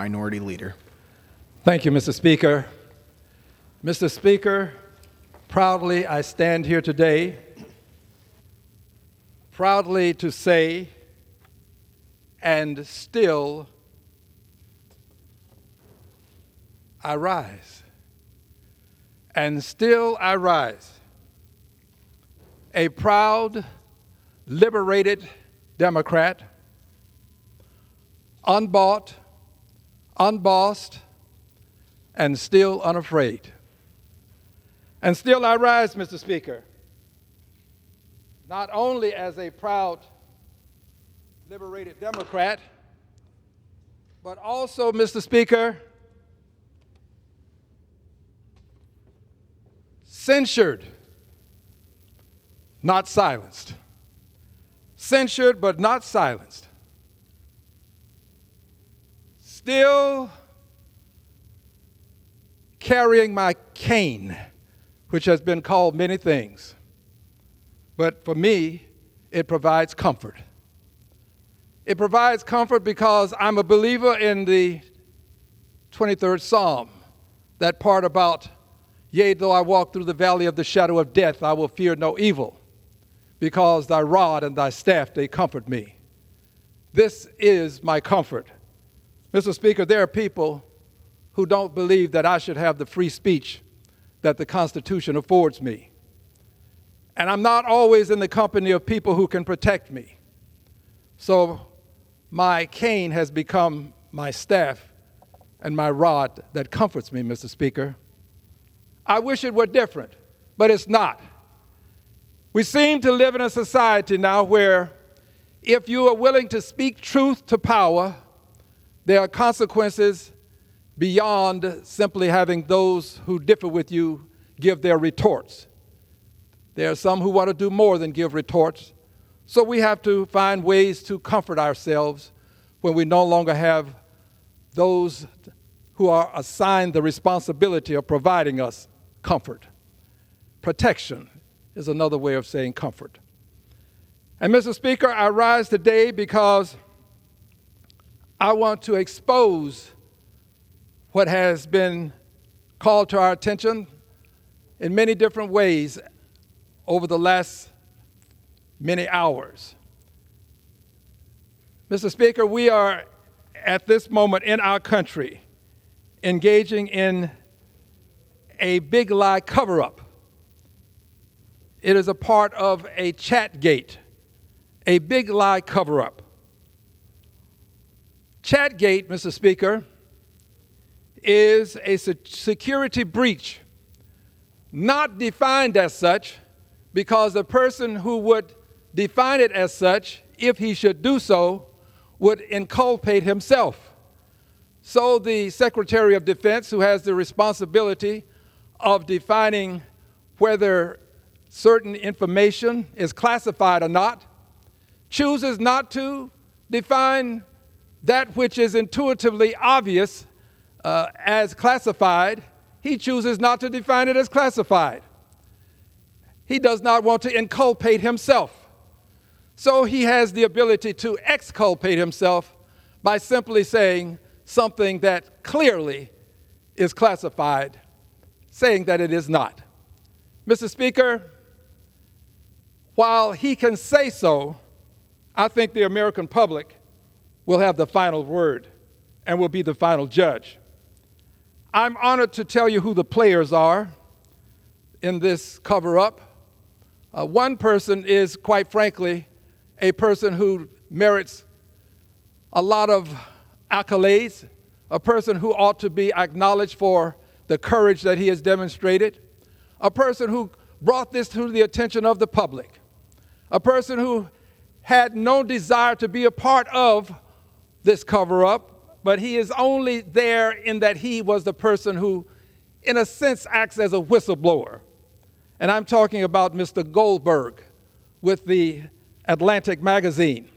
Minority Leader. Thank you, Mr. Speaker. Mr. Speaker, proudly I stand here today, proudly to say, and still I rise. And still I rise. A proud, liberated Democrat, unbought, unbossed, and still unafraid. And still I rise, Mr. Speaker, not only as a proud, liberated Democrat, but also, Mr. Speaker, censured, not silenced. Censured, but not silenced. Still carrying my cane, which has been called many things. But for me, it provides comfort. It provides comfort because I'm a believer in the 23rd Psalm, that part about, yea, though I walk through the valley of the shadow of death, I will fear no evil, because thy rod and thy staff, they comfort me. This is my comfort. Mr. Speaker, there are people who don't believe that I should have the free speech that the Constitution affords me. And I'm not always in the company of people who can protect me. So my cane has become my staff and my rod that comforts me, Mr. Speaker. I wish it were different, but it's not. We seem to live in a society now where if you are willing to speak truth to power, there are consequences beyond simply having those who differ with you give their retorts. There are some who want to do more than give retorts. So we have to find ways to comfort ourselves when we no longer have those who are assigned the responsibility of providing us comfort. Protection is another way of saying comfort. And Mr. Speaker, I rise today because I want to expose what has been called to our attention in many different ways over the last many hours. Mr. Speaker, we are at this moment in our country engaging in a big lie cover-up. It is a part of a Chatgate, a big lie cover-up. Chatgate, Mr. Speaker, is a security breach, not defined as such, because the person who would define it as such, if he should do so, would inculpate himself. So the Secretary of Defense, who has the responsibility of defining whether certain information is classified or not, chooses not to define that which is intuitively obvious as classified. He chooses not to define it as classified. He does not want to inculpate himself. So he has the ability to exculpate himself by simply saying something that clearly is classified, saying that it is not. Mr. Speaker, while he can say so, I think the American public will have the final word and will be the final judge. I'm honored to tell you who the players are in this cover-up. One person is, quite frankly, a person who merits a lot of accolades, a person who ought to be acknowledged for the courage that he has demonstrated, a person who brought this to the attention of the public, a person who had no desire to be a part of this cover-up, but he is only there in that he was the person who, in a sense, acts as a whistleblower. And I'm talking about Mr. Goldberg with the Atlantic magazine.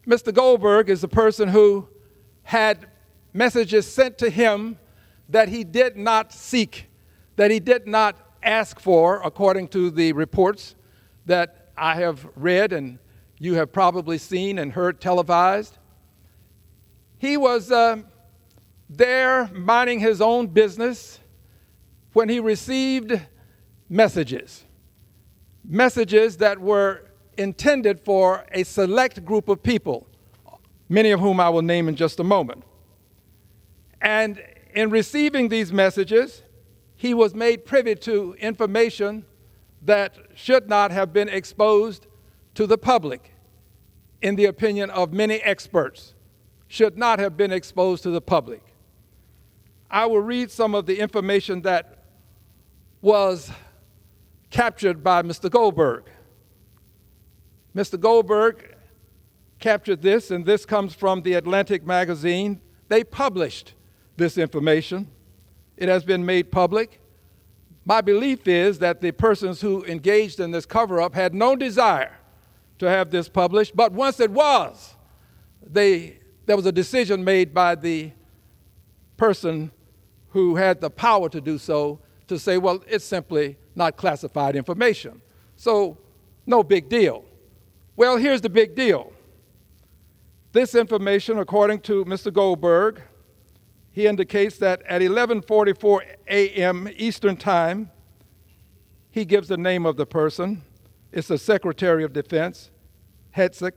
Mr. Goldberg is the person who had messages sent to him that he did not seek, that he did not ask for, according to the reports that I have read and you have probably seen and heard televised. He was there minding his own business when he received messages that were intended for a select group of people, many of whom I will name in just a moment. And in receiving these messages, he was made privy to information that should not have been exposed to the public, in the opinion of many experts, should not have been exposed to the public. I will read some of the information that was captured by Mr. Goldberg. Mr. Goldberg captured this, and this comes from the Atlantic magazine. They published this information. It has been made public. My belief is that the persons who engaged in this cover-up had no desire to have this published, but once it was, there was a decision made by the person who had the power to do so to say, well, it's simply not classified information. So, no big deal. Well, here's the big deal. This information, according to Mr. Goldberg, he indicates that at 11:44 a.m. Eastern Time, he gives the name of the person. It's the Secretary of Defense, Hetzek,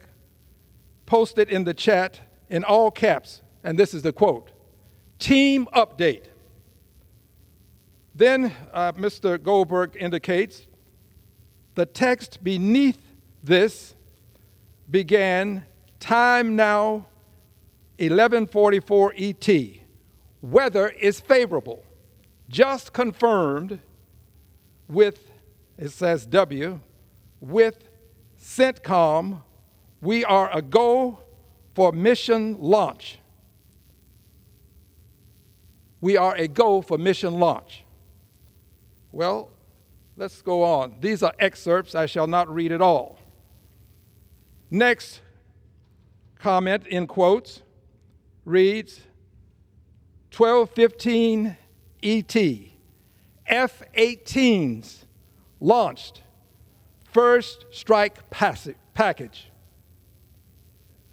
posted in the chat in all caps, and this is the quote, "Team update." Then Mr. Goldberg indicates the text beneath this began, time now 11:44 ET. Weather is favorable. Just confirmed with, it says W, with CENTCOM, we are a go for mission launch. We are a go for mission launch. Well, let's go on. These are excerpts. I shall not read it all. Next comment in quotes reads, 12:15 ET, F-18s launched, first strike package.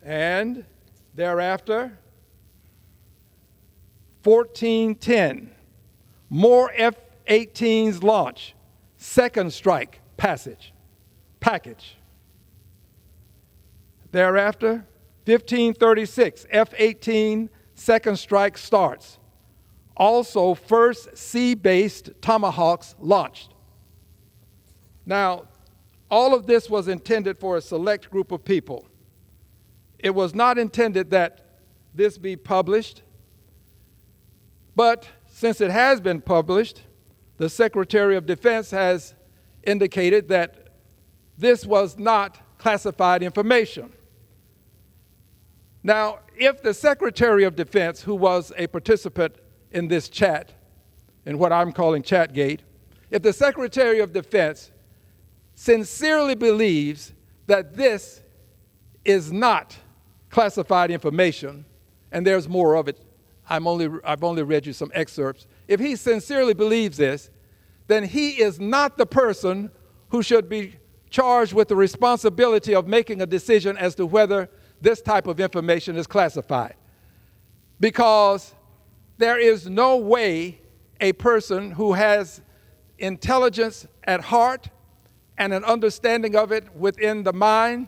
And thereafter, 14:10, more F-18s launch, second strike package. Thereafter, 15:36, F-18 second strike starts. Also, first sea-based Tomahawks launched. Now, all of this was intended for a select group of people. It was not intended that this be published, but since it has been published, the Secretary of Defense has indicated that this was not classified information. Now, if the Secretary of Defense, who was a participant in this chat, in what I'm calling Chatgate, if the Secretary of Defense sincerely believes that this is not classified information, and there's more of it, I've only read you some excerpts. If he sincerely believes this, then he is not the person who should be charged with the responsibility of making a decision as to whether this type of information is classified. Because there is no way a person who has intelligence at heart and an understanding of it within the mind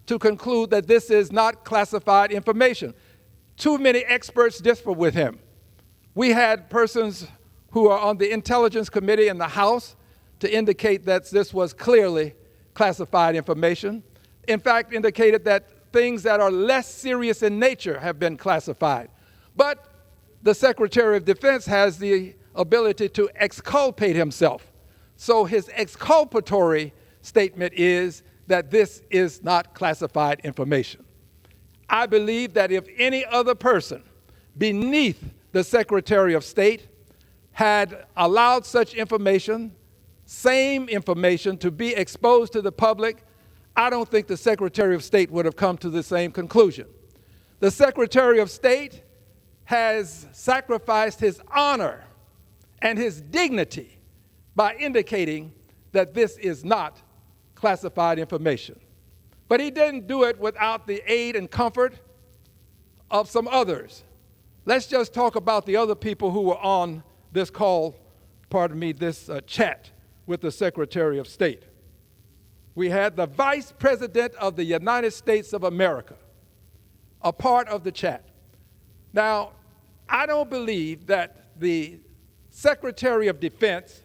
to conclude that this is not classified information. Too many experts differ with him. We had persons who are on the Intelligence Committee in the House to indicate that this was clearly classified information. In fact, indicated that things that are less serious in nature have been classified. But the Secretary of Defense has the ability to exculpate himself. So his exculpatory statement is that this is not classified information. I believe that if any other person beneath the Secretary of State had allowed such information, same information, to be exposed to the public, I don't think the Secretary of State would have come to the same conclusion. The Secretary of State has sacrificed his honor and his dignity by indicating that this is not classified information. But he didn't do it without the aid and comfort of some others Let's just talk about the other people who were on this call, this chat with the Secretary of State. We had the Vice President of the United States of America, a part of the chat. Now, I don't believe that the Secretary of Defense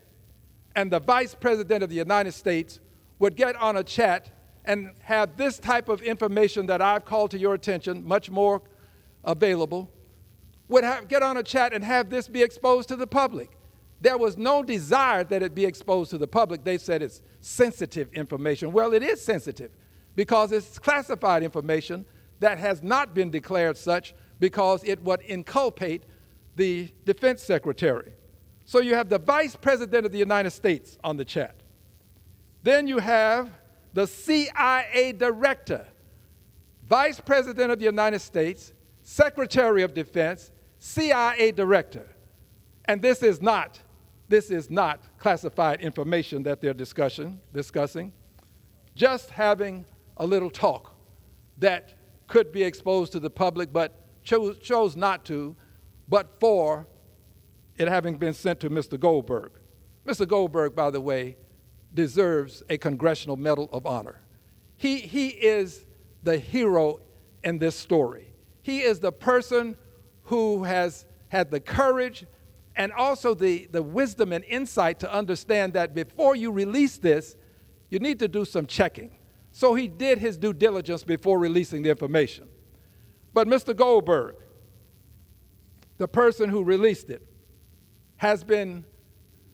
and the Vice President of the United States would get on a chat and have this type of information that I've called to your attention, much more available, get on a chat and have this be exposed to the public. There was no desire that it be exposed to the public. They said it's sensitive information. Well, it is sensitive because it's classified information that has not been declared such because it would inculpate the Defense Secretary. So you have the Vice President of the United States on the chat. Then you have the CIA Director, Vice President of the United States, Secretary of Defense, CIA Director. And this is not classified information that they're discussing, just having a little talk that could be exposed to the public, but chose not to, but for it having been sent to Mr. Goldberg. Mr. Goldberg, by the way, deserves a Congressional Medal of Honor. He is the hero in this story. He is the person who has had the courage and also the wisdom and insight to understand that before you release this, you need to do some checking. So he did his due diligence before releasing the information. But Mr. Goldberg, the person who released it, has been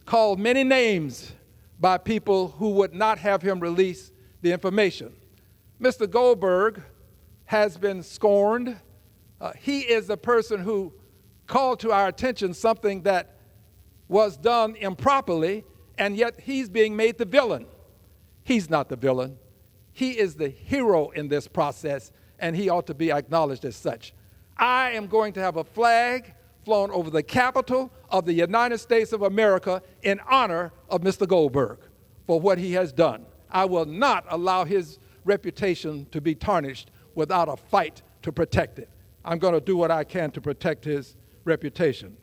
called many names by people who would not have him release the information. Mr. Goldberg has been scorned. He is the person who called to our attention something that was done improperly, and yet he's being made the villain. He's not the villain. He is the hero in this process, and he ought to be acknowledged as such. I am going to have a flag flown over the Capitol of the United States of America in honor of Mr. Goldberg for what he has done. I will not allow his reputation to be tarnished without a fight to protect it. I'm going to do what I can to protect his reputation.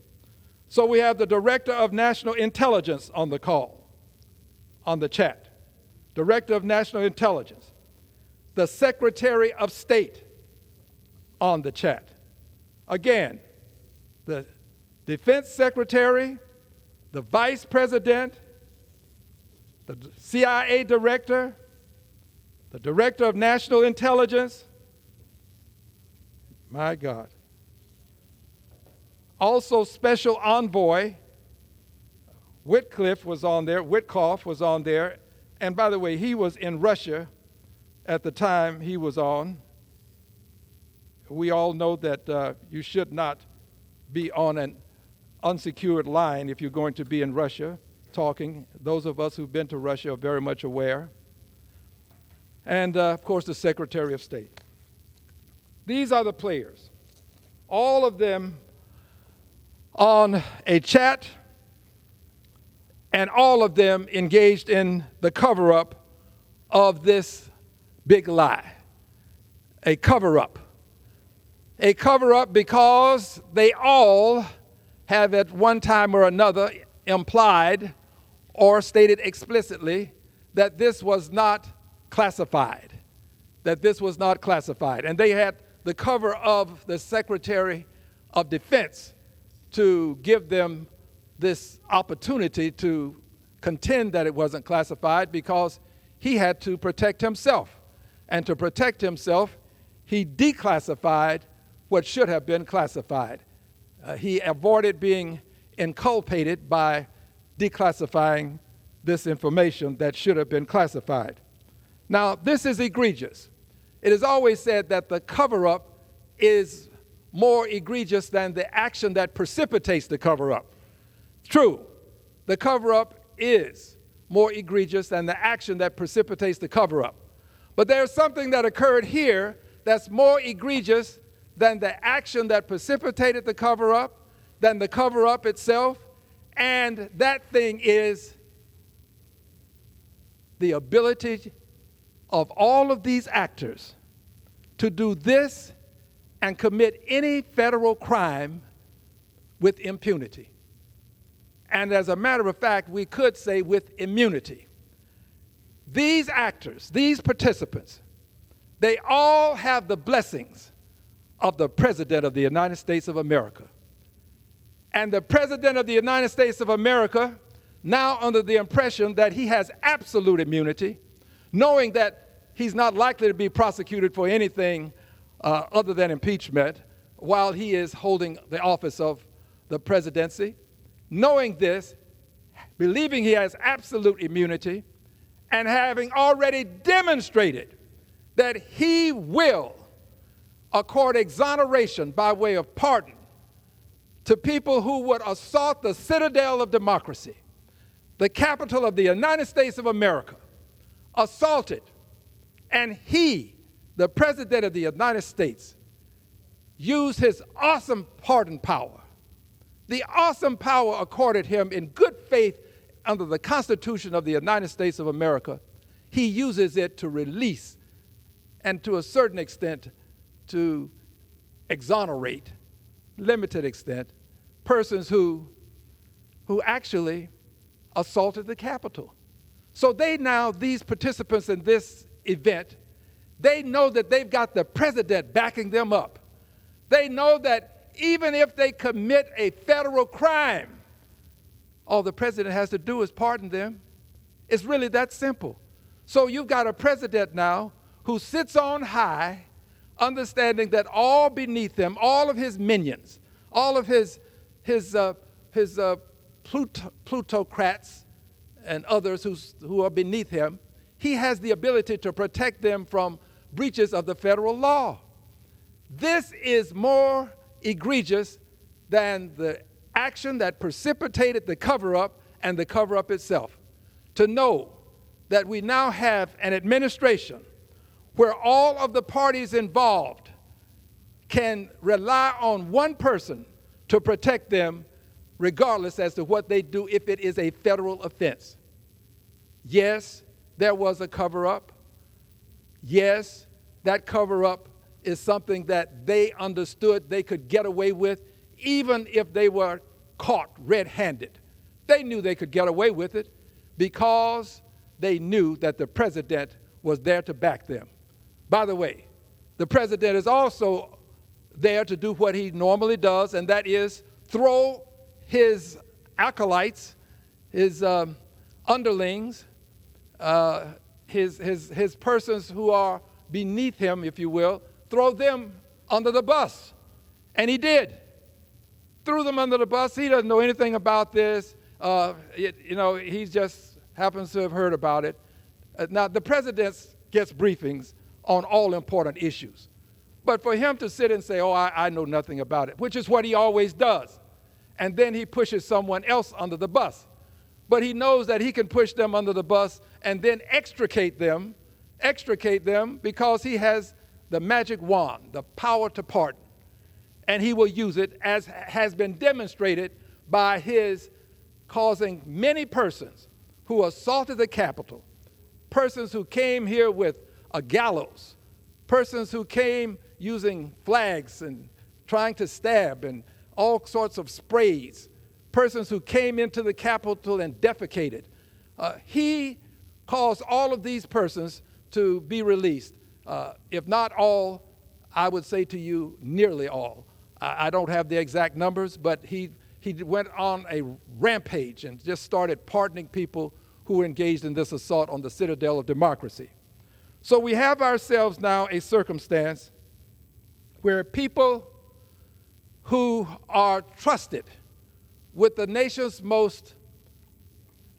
So we have the Director of National Intelligence on the call, on the chat. Director of National Intelligence. The Secretary of State on the chat. Again, the Defense Secretary, the Vice President, the CIA Director, the Director of National Intelligence. My God. Also, Special Envoy Witkoff was on there. And by the way, he was in Russia at the time he was on. We all know that you should not be on an unsecured line if you're going to be in Russia talking. Those of us who've been to Russia are very much aware. And, of course, the Secretary of State. These are the players, all of them on a chat, and all of them engaged in the cover-up of this big lie. A cover-up. A cover-up because they all have at one time or another implied or stated explicitly that this was not classified. That this was not classified. And they had the cover of the Secretary of Defense to give them this opportunity to contend that it wasn't classified because he had to protect himself. And to protect himself, he declassified what should have been classified. He avoided being inculpated by declassifying this information that should have been classified. Now, this is egregious. It is always said that the cover-up is more egregious than the action that precipitates the cover-up. True, the cover-up is more egregious than the action that precipitates the cover-up. But there's something that occurred here that's more egregious than the action that precipitated the cover-up, than the cover-up itself, and that thing is the ability of all of these actors to do this and commit any federal crime with impunity. And as a matter of fact, we could say with immunity. These actors, these participants, they all have the blessings of the President of the United States of America. And the President of the United States of America, now under the impression that he has absolute immunity, knowing that he's not likely to be prosecuted for anything other than impeachment while he is holding the office of the presidency, knowing this, believing he has absolute immunity, and having already demonstrated that he will accord exoneration by way of pardon to people who would assault the citadel of democracy, the capital of the United States of America, assaulted, and he, the President of the United States, used his awesome pardon power, the awesome power accorded him in good faith under the Constitution of the United States of America. He uses it to release and to a certain extent to exonerate, limited extent, persons who actually assaulted the Capitol. So these participants in this event, they know that they've got the president backing them up. They know that even if they commit a federal crime, all the president has to do is pardon them. It's really that simple. So you've got a president now who sits on high, understanding that all beneath him, all of his minions, all of his plutocrats and others who are beneath him, he has the ability to protect them from breaches of the federal law. This is more egregious than the action that precipitated the cover-up and the cover-up itself. To know that we now have an administration where all of the parties involved can rely on one person to protect them regardless as to what they do if it is a federal offense. Yes, there was a cover-up. Yes, that cover-up is something that they understood they could get away with even if they were caught red-handed. They knew they could get away with it because they knew that the president was there to back them. By the way, the president is also there to do what he normally does, and that is throw his acolytes, his underlings, his persons who are beneath him, if you will, throw them under the bus. And he did. Threw them under the bus. He doesn't know anything about this. He just happens to have heard about it. Now, the president gets briefings on all important issues. But for him to sit and say, I know nothing about it, which is what he always does, and then he pushes someone else under the bus. But he knows that he can push them under the bus and then extricate them because he has the magic wand, the power to pardon. And he will use it, as has been demonstrated by his causing many persons who assaulted the Capitol, persons who came here with a gallows, persons who came using flags and trying to stab and all sorts of sprays, persons who came into the Capitol and defecated. He caused all of these persons to be released. If not all, I would say to you, nearly all. I don't have the exact numbers, but he went on a rampage and just started pardoning people who were engaged in this assault on the citadel of democracy. So we have ourselves now a circumstance where people who are trusted with the nation's most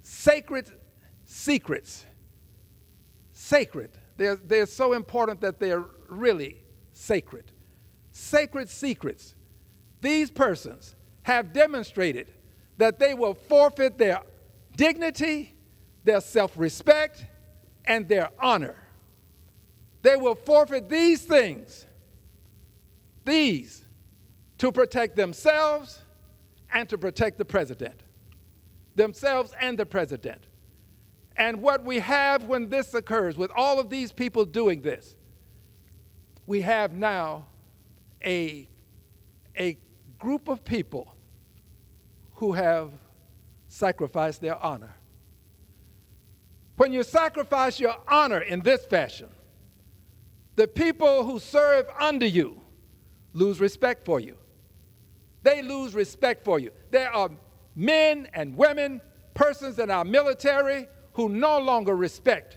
sacred secrets, they're so important that they're really sacred. Sacred secrets. These persons have demonstrated that they will forfeit their dignity, their self-respect, and their honor. They will forfeit these things, to protect themselves and to protect the president. Themselves and the president. And what we have when this occurs, with all of these people doing this, we have now a group of people who have sacrificed their honor. When you sacrifice your honor in this fashion, the people who serve under you lose respect for you. They lose respect for you. There are men and women, persons in our military who no longer respect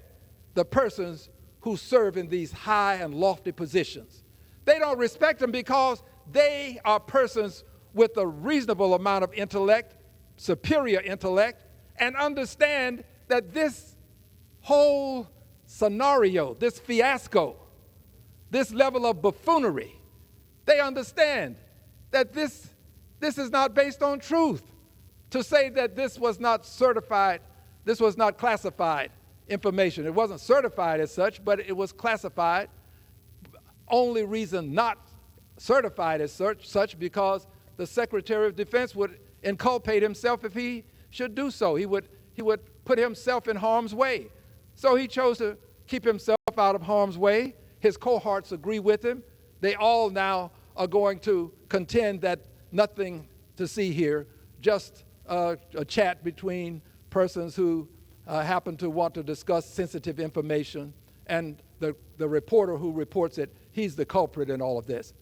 the persons who serve in these high and lofty positions. They don't respect them because they are persons with a reasonable amount of intellect, superior intellect, and understand that this whole scenario, this fiasco, this level of buffoonery, they understand that this is not based on truth. To say that this was not certified, this was not classified information. It wasn't certified as such, but it was classified. Only reason not certified as such because the Secretary of Defense would inculpate himself if he should do so. He would put himself in harm's way. So he chose to keep himself out of harm's way. His cohorts agree with him. They all now are going to contend that nothing to see here, just a chat between persons who happen to want to discuss sensitive information, and the reporter who reports it, he's the culprit in all of this.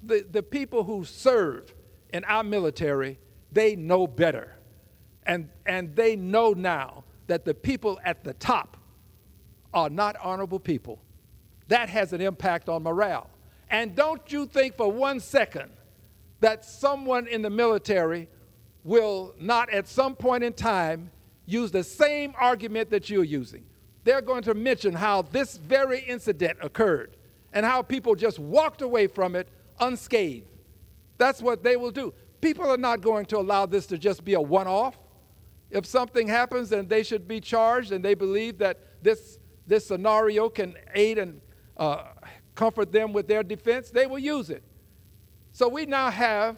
The people who serve in our military, they know better. And they know now that the people at the top are not honorable people. That has an impact on morale. And don't you think for 1 second that someone in the military will not at some point in time use the same argument that you're using. They're going to mention how this very incident occurred and how people just walked away from it unscathed. That's what they will do. People are not going to allow this to just be a one-off. If something happens and they should be charged and they believe that this scenario can aid and comfort them with their defense, they will use it. So we now have,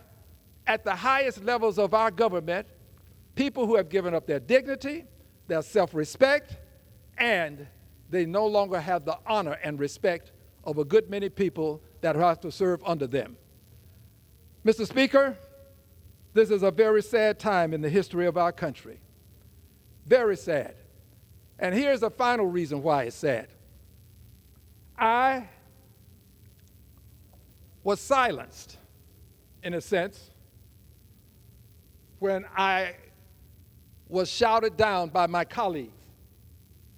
at the highest levels of our government, people who have given up their dignity, their self-respect, and they no longer have the honor and respect of a good many people that have to serve under them. Mr. Speaker, this is a very sad time in the history of our country. Very sad. And here's a final reason why it's sad. I was silenced, in a sense, when I was shouted down by my colleagues.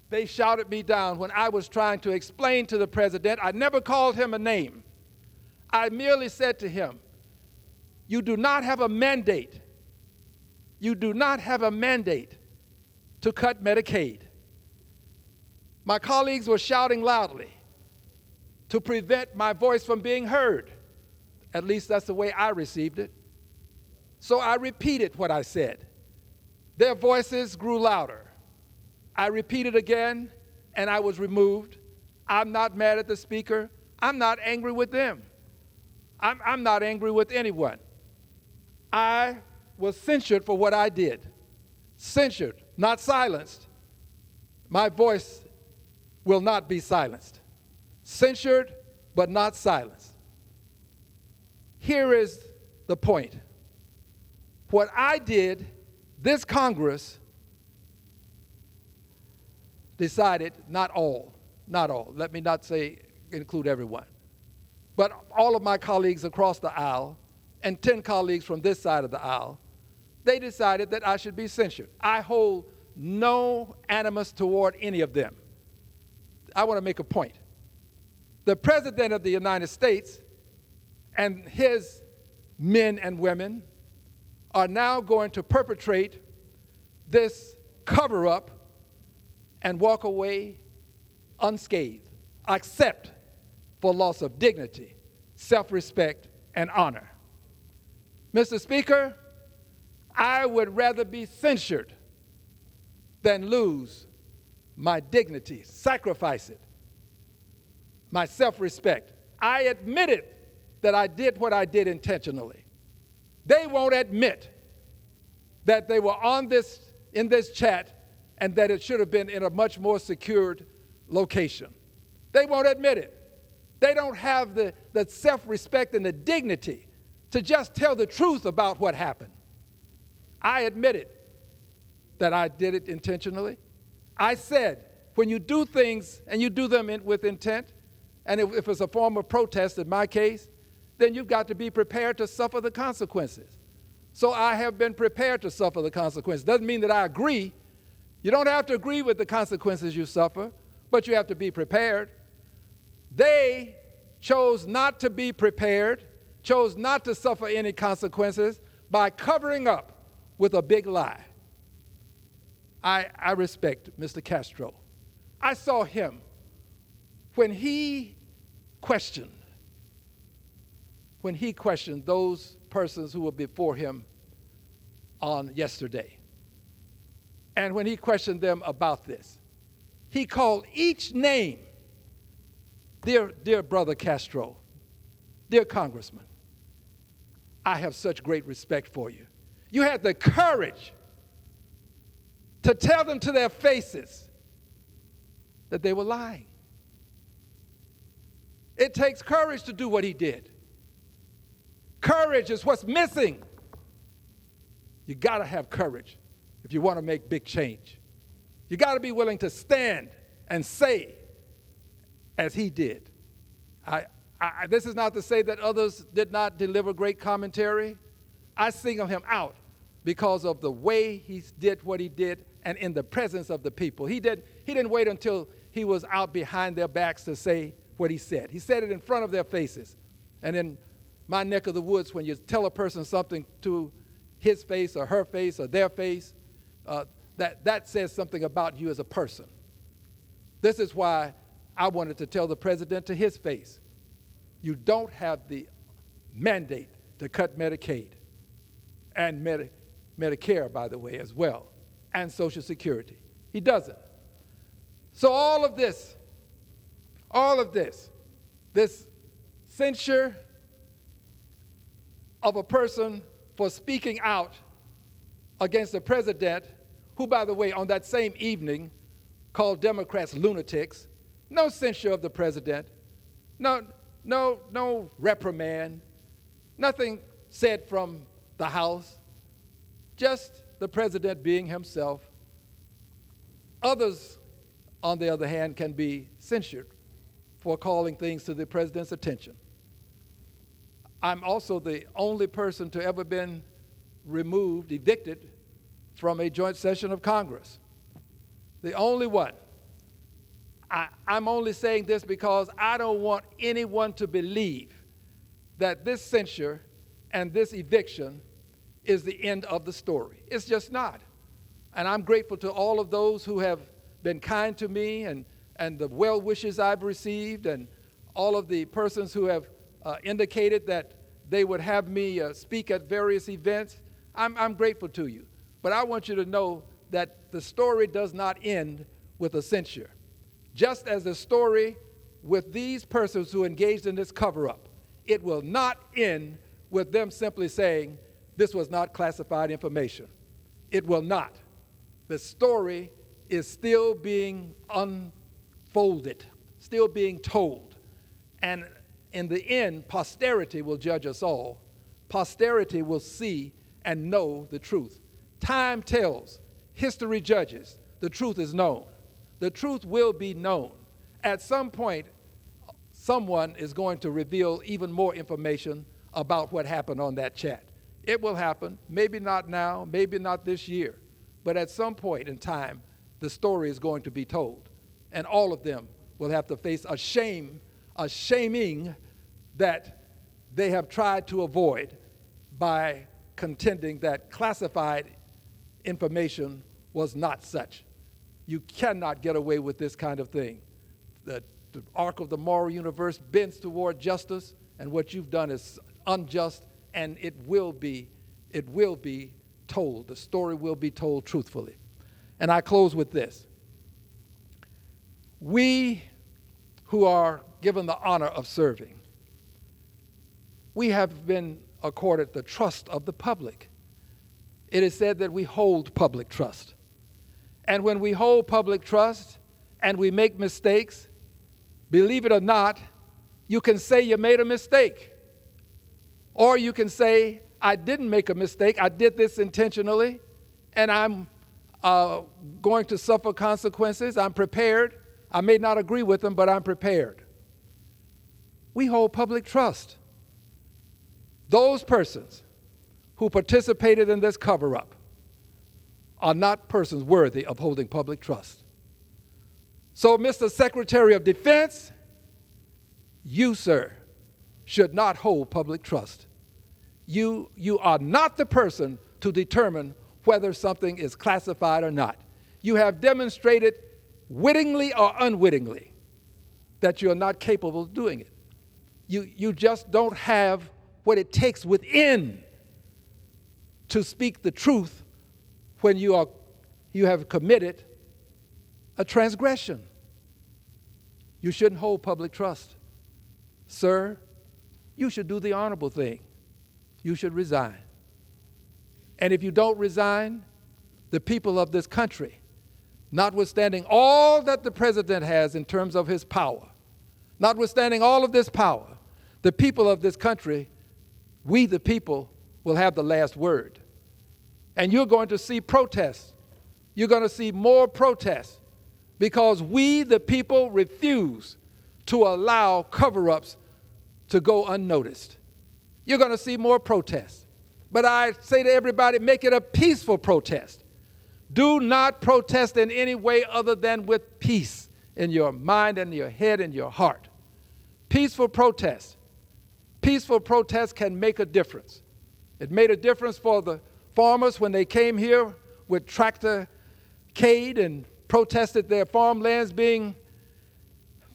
They shouted me down when I was trying to explain to the president. I never called him a name. I merely said to him, you do not have a mandate. You do not have a mandate to cut Medicaid. My colleagues were shouting loudly to prevent my voice from being heard. At least that's the way I received it. So I repeated what I said. Their voices grew louder. I repeated again, and I was removed. I'm not mad at the speaker. I'm not angry with them. I'm not angry with anyone. I was censured for what I did. Censured, not silenced. My voice will not be silenced. Censured, but not silenced. Here is the point. What I did, this Congress decided, not all, let me not say include everyone, but all of my colleagues across the aisle and 10 colleagues from this side of the aisle, they decided that I should be censured. I hold no animus toward any of them. I want to make a point. The President of the United States and his men and women are now going to perpetrate this cover-up and walk away unscathed, except for loss of dignity, self-respect, and honor. Mr. Speaker, I would rather be censured than lose my dignity, sacrifice it, my self-respect. I admitted that I did what I did intentionally. They won't admit that they were in this chat and that it should have been in a much more secured location. They won't admit it. They don't have the self-respect and the dignity to just tell the truth about what happened. I admitted that I did it intentionally. I said, when you do things and you do them with intent, and if it's a form of protest in my case, then you've got to be prepared to suffer the consequences. So I have been prepared to suffer the consequences. Doesn't mean that I agree. You don't have to agree with the consequences you suffer, but you have to be prepared. They chose not to be prepared, chose not to suffer any consequences by covering up with a big lie. I respect Mr. Castro. I saw him when he questioned those persons who were before him on yesterday. And when he questioned them about this, he called each name, dear brother Castro, dear Congressman, I have such great respect for you. You had the courage to tell them to their faces that they were lying. It takes courage to do what he did. Courage is what's missing. You got to have courage if you want to make big change. You got to be willing to stand and say, as he did. This is not to say that others did not deliver great commentary. I single him out because of the way he did what he did and in the presence of the people. He didn't wait until he was out behind their backs to say what he said. He said it in front of their faces. And in my neck of the woods, when you tell a person something to his face or her face or their face, that says something about you as a person. This is why I wanted to tell the president to his face, you don't have the mandate to cut Medicaid and Medicare, by the way, as well, and Social Security. He doesn't. So all of this, this censure of a person for speaking out against the president, who, by the way, on that same evening called Democrats lunatics, no censure of the president, no reprimand, nothing said from the House, just the president being himself. Others, on the other hand, can be censured for calling things to the president's attention. I'm also the only person to ever been removed, evicted from a joint session of Congress. The only one. I'm only saying this because I don't want anyone to believe that this censure and this eviction is the end of the story. It's just not. And I'm grateful to all of those who have been kind to me and the well wishes I've received and all of the persons who have indicated that they would have me speak at various events. I'm grateful to you. But I want you to know that the story does not end with a censure. Just as the story with these persons who engaged in this cover-up, it will not end with them simply saying, this was not classified information. It will not. The story is still being unfolded, still being told. And in the end, posterity will judge us all. Posterity will see and know the truth. Time tells, history judges, the truth is known. The truth will be known. At some point, someone is going to reveal even more information about what happened on that chat. It will happen, maybe not now, maybe not this year, but at some point in time, the story is going to be told. And all of them will have to face a shaming that they have tried to avoid by contending that classified information was not such. You cannot get away with this kind of thing. The arc of the moral universe bends toward justice, and what you've done is unjust, and it will be told. The story will be told truthfully. And I close with this. We who are given the honor of serving, we have been accorded the trust of the public. It is said that we hold public trust. And when we hold public trust and we make mistakes, believe it or not, you can say you made a mistake. Or you can say, I didn't make a mistake. I did this intentionally, and I'm going to suffer consequences. I'm prepared. I may not agree with them, but I'm prepared. We hold public trust. Those persons who participated in this cover-up are not persons worthy of holding public trust. So, Mr. Secretary of Defense, you, sir, should not hold public trust. You are not the person to determine whether something is classified or not. You have demonstrated wittingly or unwittingly that you're not capable of doing it. You just don't have what it takes within to speak the truth when you have committed a transgression. You shouldn't hold public trust. Sir, you should do the honorable thing. You should resign. And if you don't resign, the people of this country, notwithstanding all that the president has in terms of his power, notwithstanding all of this power, the people of this country, we the people, will have the last word. And you're going to see protests. You're going to see more protests because we the people refuse to allow cover-ups to go unnoticed. You're going to see more protests. But I say to everybody, make it a peaceful protest. Do not protest in any way other than with peace in your mind and your head and your heart. Peaceful protest. Peaceful protest can make a difference. It made a difference for the farmers when they came here with tractorcade and protested their farmlands being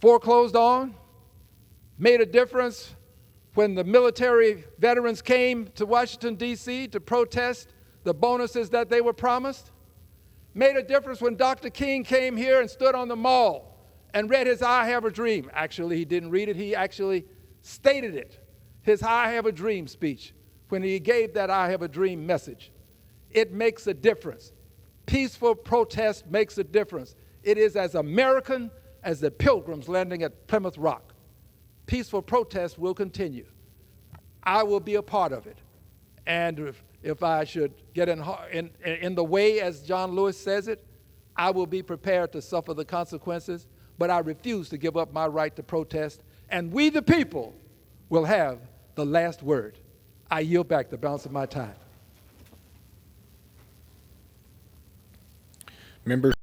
foreclosed on. Made a difference when the military veterans came to Washington, D.C. to protest the bonuses that they were promised. Made a difference when Dr. King came here and stood on the mall and read his I Have a Dream. Actually, he didn't read it. He actually stated it, his I Have a Dream speech, when he gave that I Have a Dream message. It makes a difference. Peaceful protest makes a difference. It is as American as the Pilgrims landing at Plymouth Rock. Peaceful protest will continue. I will be a part of it. And if I should get in the way, as John Lewis says it, I will be prepared to suffer the consequences, but I refuse to give up my right to protest. And we, the people, will have the last word. I yield back the balance of my time. Members.